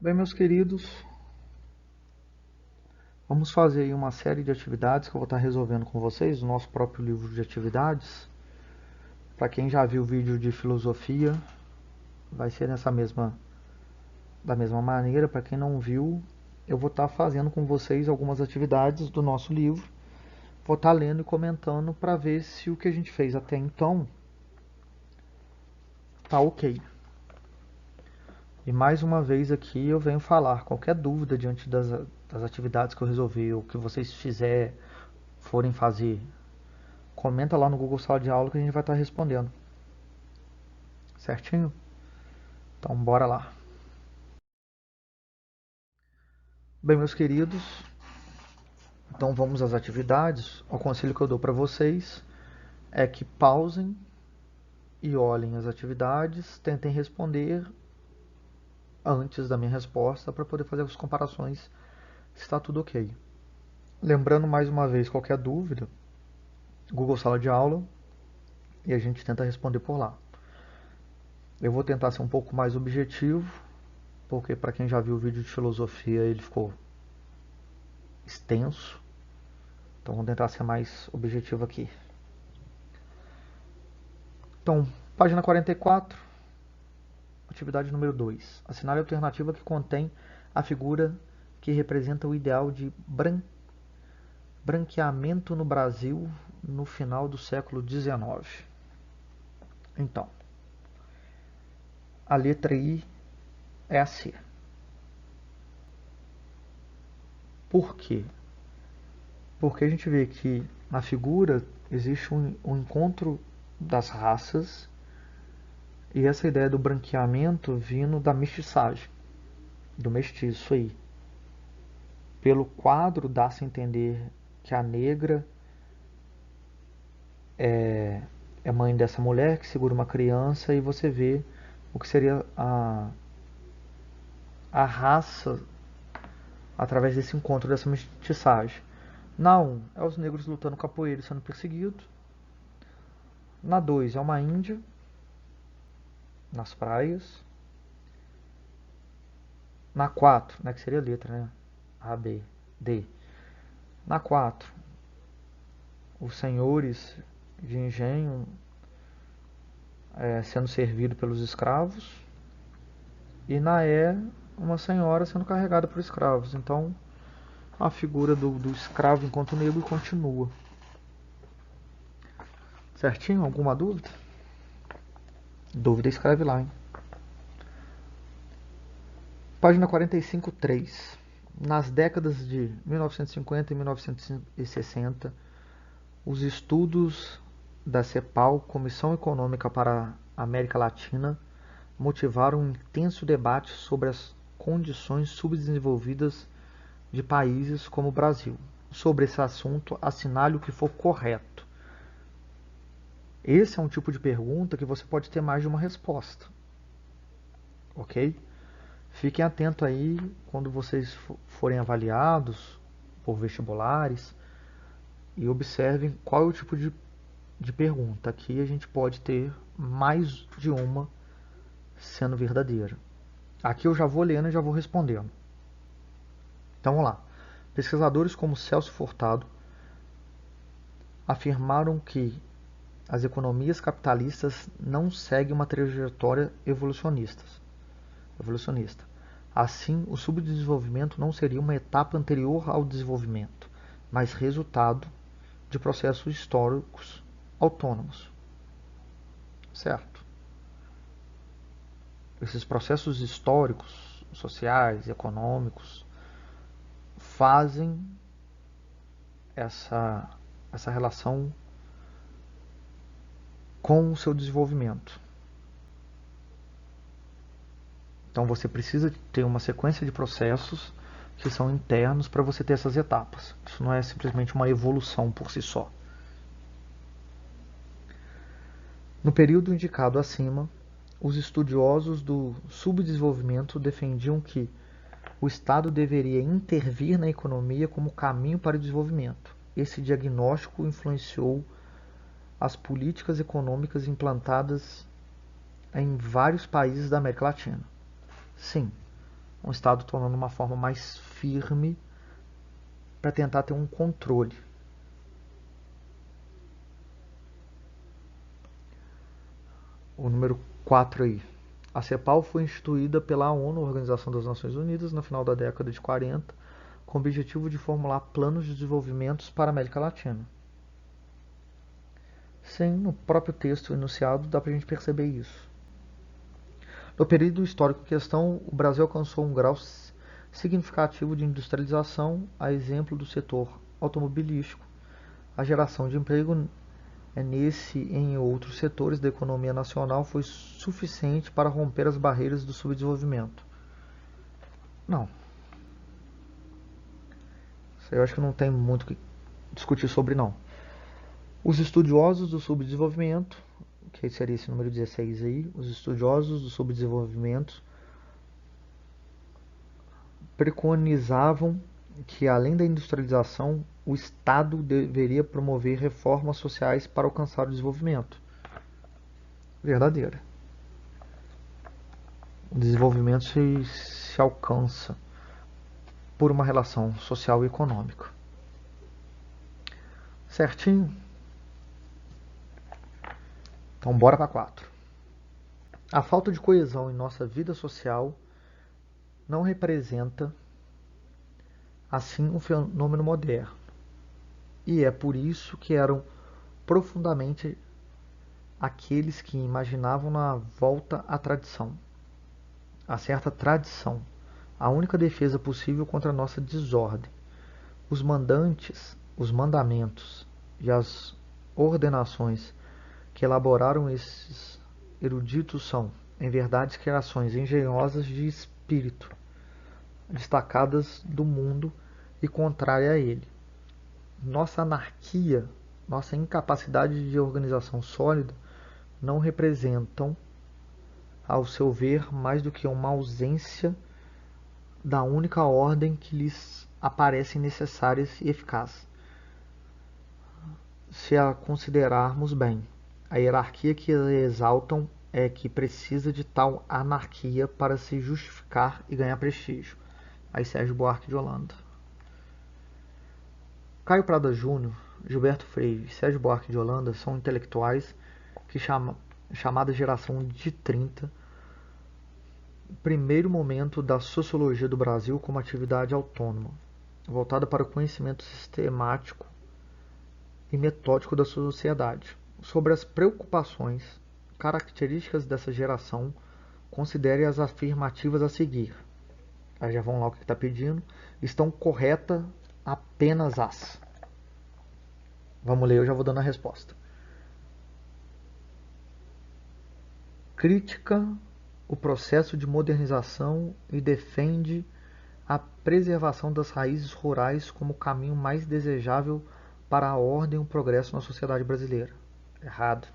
Bem, meus queridos, vamos fazer aí uma série de atividades que eu vou estar resolvendo com vocês, o nosso próprio livro de atividades. Para quem já viu o vídeo de filosofia, vai ser da mesma maneira. Para quem não viu, eu vou estar fazendo com vocês algumas atividades do nosso livro. Vou estar lendo e comentando para ver se o que a gente fez até então tá ok. E mais uma vez aqui eu venho falar, qualquer dúvida diante das atividades que eu resolvi, ou que vocês forem fazer, comenta lá no Google Sala de Aula que a gente vai estar respondendo. Certinho? Então bora lá. Bem, meus queridos, então vamos às atividades. O conselho que eu dou para vocês é que pausem e olhem as atividades, tentem responder antes da minha resposta para poder fazer as comparações se está tudo ok. Lembrando mais uma vez, qualquer dúvida, Google Sala de Aula e a gente tenta responder por lá. Eu vou tentar ser um pouco mais objetivo, porque para quem já viu o vídeo de filosofia ele ficou extenso. Então vamos tentar ser mais objetivo aqui. Então, página 44, atividade número 2. Assinale a alternativa que contém a figura que representa o ideal de branqueamento no Brasil no final do século XIX. Então, a letra I é a C. Por quê? Porque a gente vê que na figura existe um encontro das raças e essa ideia do branqueamento vindo da mestiçagem, do mestiço aí. Pelo quadro dá-se a entender que a negra é mãe dessa mulher que segura uma criança e você vê o que seria a raça através desse encontro, dessa mestiçagem. Na 1 é os negros lutando capoeira e sendo perseguidos. Na 2 é uma índia nas praias. Na 4, né, que seria a letra, né? A, B, D. Na 4, os senhores de engenho sendo servidos pelos escravos. E na E, uma senhora sendo carregada por escravos. Então, a figura do escravo enquanto negro continua. Certinho? Alguma dúvida? Dúvida, escreve lá, hein? Página 45, 3. Nas décadas de 1950 e 1960, os estudos da CEPAL, Comissão Econômica para a América Latina, motivaram um intenso debate sobre as condições subdesenvolvidas de países como o Brasil. Sobre esse assunto, assinale o que for correto. Esse é um tipo de pergunta que você pode ter mais de uma resposta. Ok? Fiquem atentos aí quando vocês forem avaliados por vestibulares e observem qual é o tipo de pergunta. Aqui a gente pode ter mais de uma sendo verdadeira. Aqui eu já vou lendo e já vou respondendo. Então vamos lá. Pesquisadores como Celso Furtado afirmaram que as economias capitalistas não seguem uma trajetória evolucionista. Assim, o subdesenvolvimento não seria uma etapa anterior ao desenvolvimento, mas resultado de processos históricos autônomos. Certo? Esses processos históricos, sociais, econômicos, fazem essa relação com o seu desenvolvimento. Então você precisa ter uma sequência de processos que são internos para você ter essas etapas. Isso não é simplesmente uma evolução por si só. No período indicado acima, os estudiosos do subdesenvolvimento defendiam que o Estado deveria intervir na economia como caminho para o desenvolvimento. Esse diagnóstico influenciou as políticas econômicas implantadas em vários países da América Latina. Sim, um Estado tornando uma forma mais firme para tentar ter um controle. O número 4 aí. A CEPAL foi instituída pela ONU, Organização das Nações Unidas, no final da década de 40, com o objetivo de formular planos de desenvolvimento para a América Latina. Sim, no próprio texto enunciado dá para a gente perceber isso. No período histórico em questão, o Brasil alcançou um grau significativo de industrialização, a exemplo do setor automobilístico. A geração de emprego nesse e em outros setores da economia nacional foi suficiente para romper as barreiras do subdesenvolvimento. Não. Isso aí eu acho que não tem muito o que discutir sobre, não. Os estudiosos do subdesenvolvimento, que seria esse número 16 aí, os estudiosos do subdesenvolvimento preconizavam que, além da industrialização, o Estado deveria promover reformas sociais para alcançar o desenvolvimento. Verdadeira. O desenvolvimento se alcança por uma relação social e econômica. Certinho? Então bora para 4. A falta de coesão em nossa vida social não representa, assim, um fenômeno moderno. E é por isso que eram profundamente aqueles que imaginavam na volta à tradição, a certa tradição, a única defesa possível contra a nossa desordem. Os mandamentos e as ordenações que elaboraram esses eruditos são, em verdade, criações engenhosas de espírito, destacadas do mundo e contrária a ele. Nossa anarquia, nossa incapacidade de organização sólida não representam, ao seu ver, mais do que uma ausência da única ordem que lhes aparece necessária e eficaz. Se a considerarmos bem, a hierarquia que exaltam é que precisa de tal anarquia para se justificar e ganhar prestígio. Aí Sérgio Buarque de Holanda. Caio Prada Júnior, Gilberto Freire e Sérgio Buarque de Holanda são intelectuais que chamada geração de 30, primeiro momento da sociologia do Brasil como atividade autônoma, voltada para o conhecimento sistemático e metódico da sociedade. Sobre as preocupações características dessa geração, considere as afirmativas a seguir. Aí já vão lá o que está pedindo. Estão corretas apenas as. Vamos ler, eu já vou dando a resposta. Critica o processo de modernização e defende a preservação das raízes rurais como o caminho mais desejável para a ordem e o progresso na sociedade brasileira. Errado.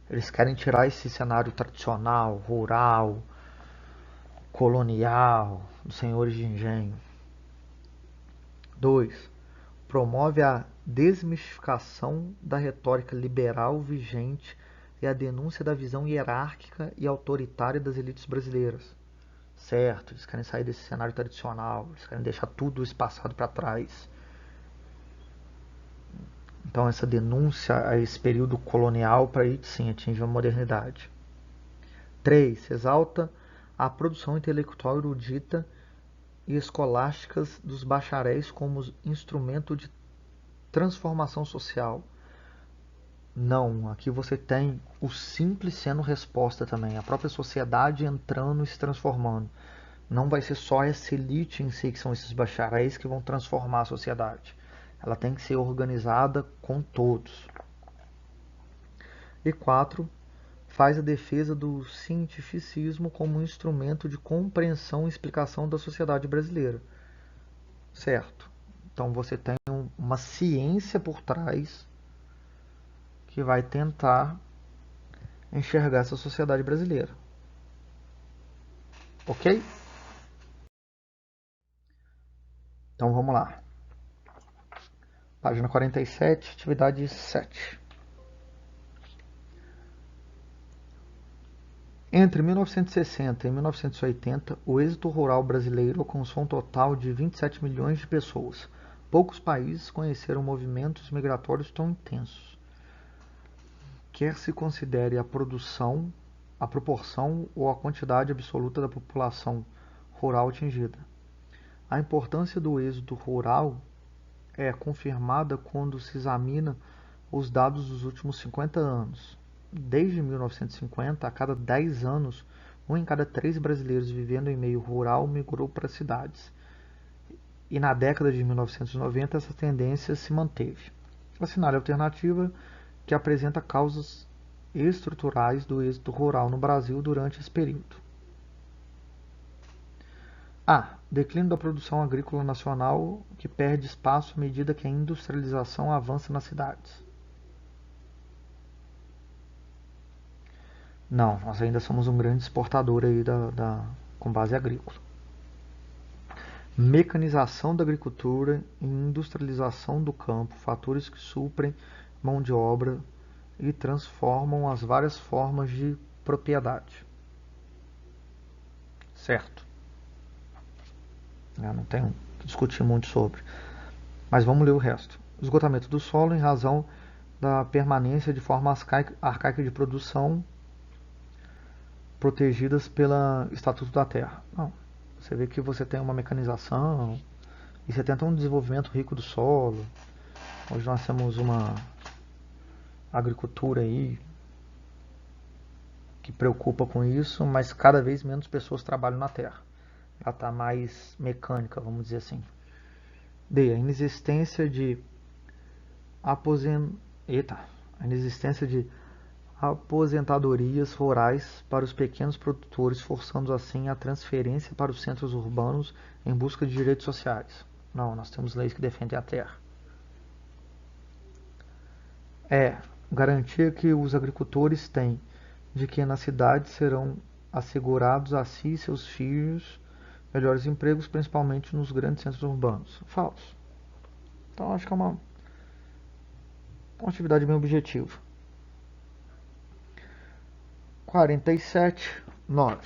Eles querem tirar esse cenário tradicional, rural, colonial, dos senhores de engenho. 2. Promove a desmistificação da retórica liberal vigente e a denúncia da visão hierárquica e autoritária das elites brasileiras. Certo, eles querem sair desse cenário tradicional, eles querem deixar tudo esse passado para trás. Então essa denúncia a esse período colonial para aí sim atingir a modernidade. 3. Exalta a produção intelectual erudita e escolásticas dos bacharéis como instrumento de transformação social. Não, aqui você tem o simples sendo resposta também, a própria sociedade entrando e se transformando. Não vai ser só essa elite em si, que são esses bacharéis, que vão transformar a sociedade. Ela tem que ser organizada com todos. E 4. Faz a defesa do cientificismo como um instrumento de compreensão e explicação da sociedade brasileira. Certo. Então você tem uma ciência por trás que vai tentar enxergar essa sociedade brasileira. Ok? Então vamos lá. Página 47, atividade 7. Entre 1960 e 1980, o êxodo rural brasileiro alcançou um total de 27 milhões de pessoas. Poucos países conheceram movimentos migratórios tão intensos. Quer se considere a produção, a proporção ou a quantidade absoluta da população rural atingida. A importância do êxodo rural é confirmada quando se examina os dados dos últimos 50 anos. Desde 1950, a cada 10 anos, 1 em cada 3 brasileiros vivendo em meio rural migrou para cidades. E na década de 1990, essa tendência se manteve. Assinale a alternativa que apresenta causas estruturais do êxodo rural no Brasil durante esse período. A. Declínio da produção agrícola nacional, que perde espaço à medida que a industrialização avança nas cidades. Não, nós ainda somos um grande exportador aí com base agrícola. Mecanização da agricultura e industrialização do campo, fatores que suprem mão de obra e transformam as várias formas de propriedade. Certo. Não tenho que discutir muito sobre. Mas vamos ler o resto. Esgotamento do solo em razão da permanência de forma arcaica de produção protegidas pelo Estatuto da Terra. Não. Você vê que você tem uma mecanização e você tem até um desenvolvimento rico do solo. Hoje nós temos uma agricultura aí que preocupa com isso, mas cada vez menos pessoas trabalham na terra. Ela está mais mecânica, vamos dizer assim. D. A inexistência de aposentadorias rurais para os pequenos produtores, forçando assim a transferência para os centros urbanos em busca de direitos sociais. Não, nós temos leis que defendem a terra. Garantia que os agricultores têm de que nas cidades serão assegurados a si e seus filhos melhores empregos, principalmente nos grandes centros urbanos. Falso. Então acho que é uma atividade bem objetiva. 47.9.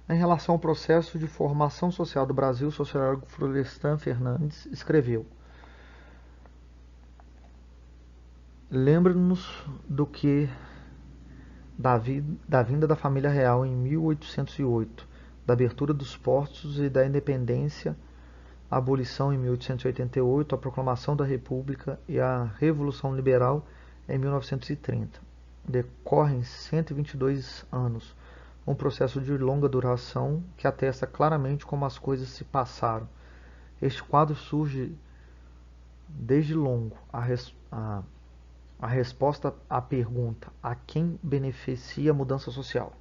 Em relação ao processo de formação social do Brasil, o sociólogo Florestan Fernandes escreveu: lembra-nos do que da vinda da família real em 1808, da abertura dos portos e da independência, a abolição em 1888, a proclamação da República e a Revolução Liberal em 1930. Decorrem 122 anos, um processo de longa duração que atesta claramente como as coisas se passaram. Este quadro surge desde longo. A resposta à pergunta: a quem beneficia a mudança social?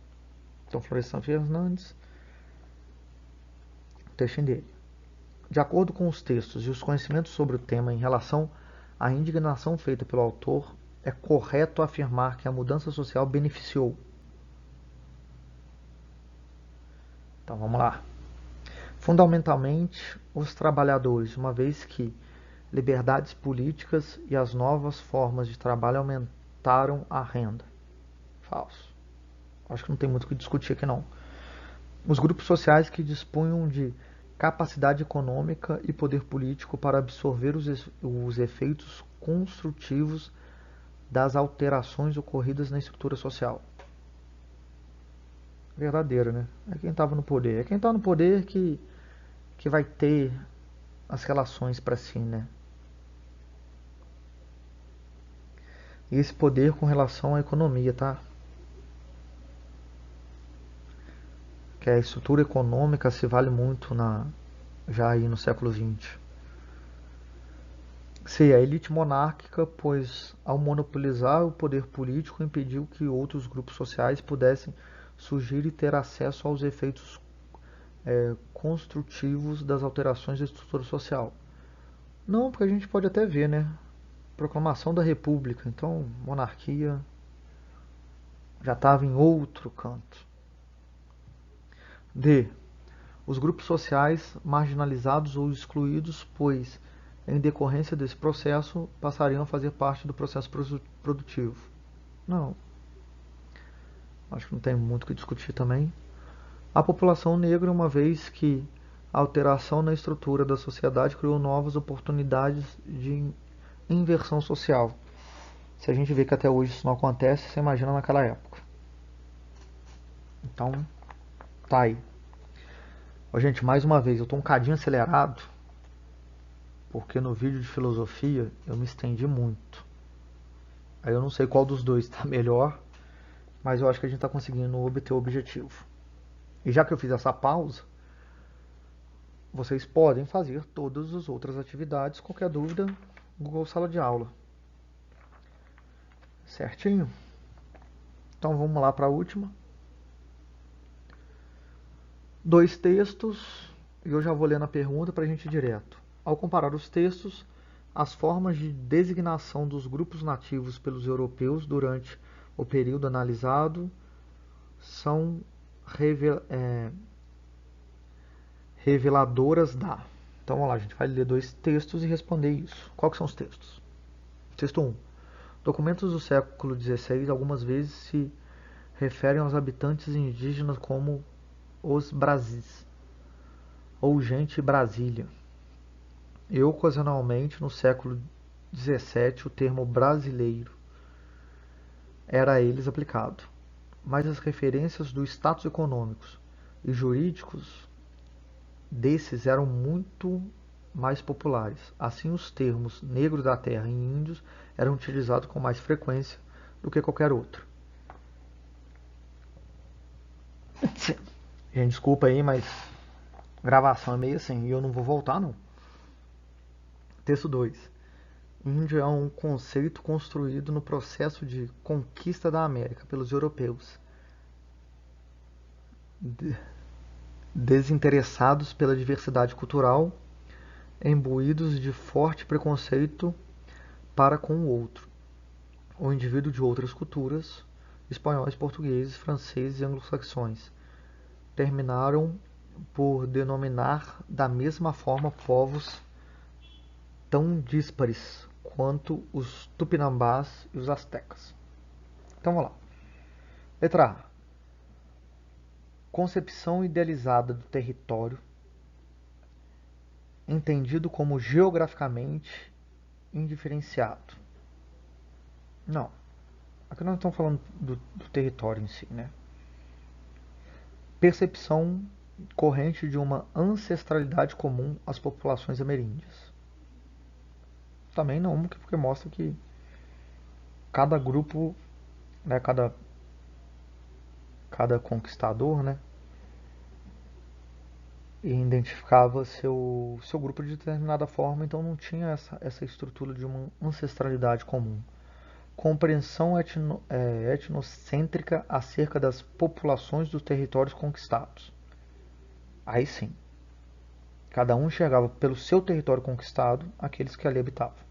Então, Florestan Fernandes, texto dele. De acordo com os textos e os conhecimentos sobre o tema em relação à indignação feita pelo autor, é correto afirmar que a mudança social beneficiou. Então vamos lá. Fundamentalmente, os trabalhadores, uma vez que liberdades políticas e as novas formas de trabalho aumentaram a renda. Falso. Acho que não tem muito o que discutir aqui não. Os grupos sociais que dispunham de capacidade econômica e poder político para absorver os efeitos construtivos das alterações ocorridas na estrutura social. Verdadeiro, né? É quem estava no poder. É quem está no poder que vai ter as relações para si, né? E esse poder com relação à economia, tá? Que a estrutura econômica se vale muito já aí no século XX. C. A elite monárquica, pois ao monopolizar o poder político impediu que outros grupos sociais pudessem surgir e ter acesso aos efeitos construtivos das alterações da estrutura social. Não, porque a gente pode até ver, né? Proclamação da República, então monarquia já estava em outro canto. D. Os grupos sociais marginalizados ou excluídos, pois em decorrência desse processo passariam a fazer parte do processo produtivo. Não. Acho que não tem muito o que discutir também. A população negra, uma vez que a alteração na estrutura da sociedade criou novas oportunidades de inversão social. Se a gente vê que até hoje isso não acontece, você imagina naquela época. Então, tá aí. Ó, gente, mais uma vez, eu tô um cadinho acelerado, porque no vídeo de filosofia eu me estendi muito. Aí eu não sei qual dos dois está melhor, mas eu acho que a gente está conseguindo obter o objetivo. E já que eu fiz essa pausa, vocês podem fazer todas as outras atividades. Qualquer dúvida, Google Sala de Aula. Certinho? Então vamos lá para a última. 2 textos, e eu já vou lendo a pergunta para a gente ir direto. Ao comparar os textos, as formas de designação dos grupos nativos pelos europeus durante o período analisado são reveladoras da. Então vamos lá, a gente vai ler 2 textos e responder isso. Quais são os textos? Texto 1. Documentos do século XVI algumas vezes se referem aos habitantes indígenas como os Brasis ou gente Brasília. E ocasionalmente, no século XVII, o termo brasileiro era a eles aplicado. Mas as referências dos status econômicos e jurídicos desses eram muito mais populares. Assim, os termos negro da terra e índios eram utilizados com mais frequência do que qualquer outro. Gente, desculpa aí, mas gravação é meio assim e eu não vou voltar não. Texto 2. Índio é um conceito construído no processo de conquista da América pelos europeus, desinteressados pela diversidade cultural, imbuídos de forte preconceito para com o outro, o indivíduo de outras culturas, espanhóis, portugueses, franceses e anglo-saxões, terminaram por denominar da mesma forma povos tão díspares quanto os tupinambás e os astecas. Então vamos lá. Letra A. Concepção idealizada do território, entendido como geograficamente indiferenciado. Não. Aqui nós estamos falando do território em si, né? Percepção corrente de uma ancestralidade comum às populações ameríndias. Também não, porque mostra que cada grupo, né, cada conquistador, né, identificava seu grupo de determinada forma, então não tinha essa estrutura de uma ancestralidade comum. Compreensão etnocêntrica acerca das populações dos territórios conquistados. Aí sim, cada um enxergava pelo seu território conquistado aqueles que ali habitavam.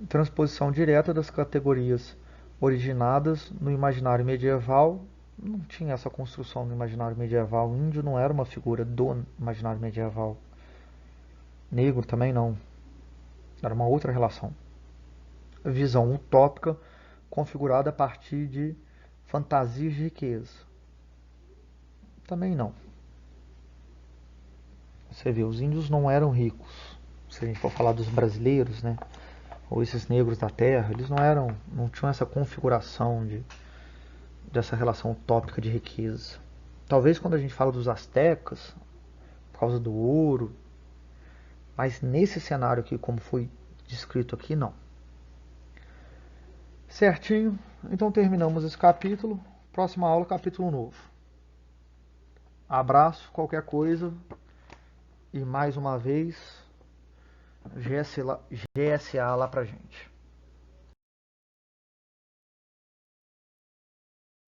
Transposição direta das categorias originadas no imaginário medieval. Não tinha essa construção no imaginário medieval. O índio não era uma figura do imaginário medieval. Negro também não. Era uma outra relação. Visão utópica configurada a partir de fantasias de riqueza. Também não. Você vê, os índios não eram ricos. Se a gente for falar dos brasileiros, né? Ou esses negros da terra, eles não tinham essa configuração dessa relação utópica de riqueza. Talvez quando a gente fala dos astecas, por causa do ouro, mas nesse cenário aqui, como foi descrito aqui, não. Certinho? Então terminamos esse capítulo. Próxima aula, capítulo novo. Abraço, qualquer coisa. E mais uma vez, GSA lá pra gente.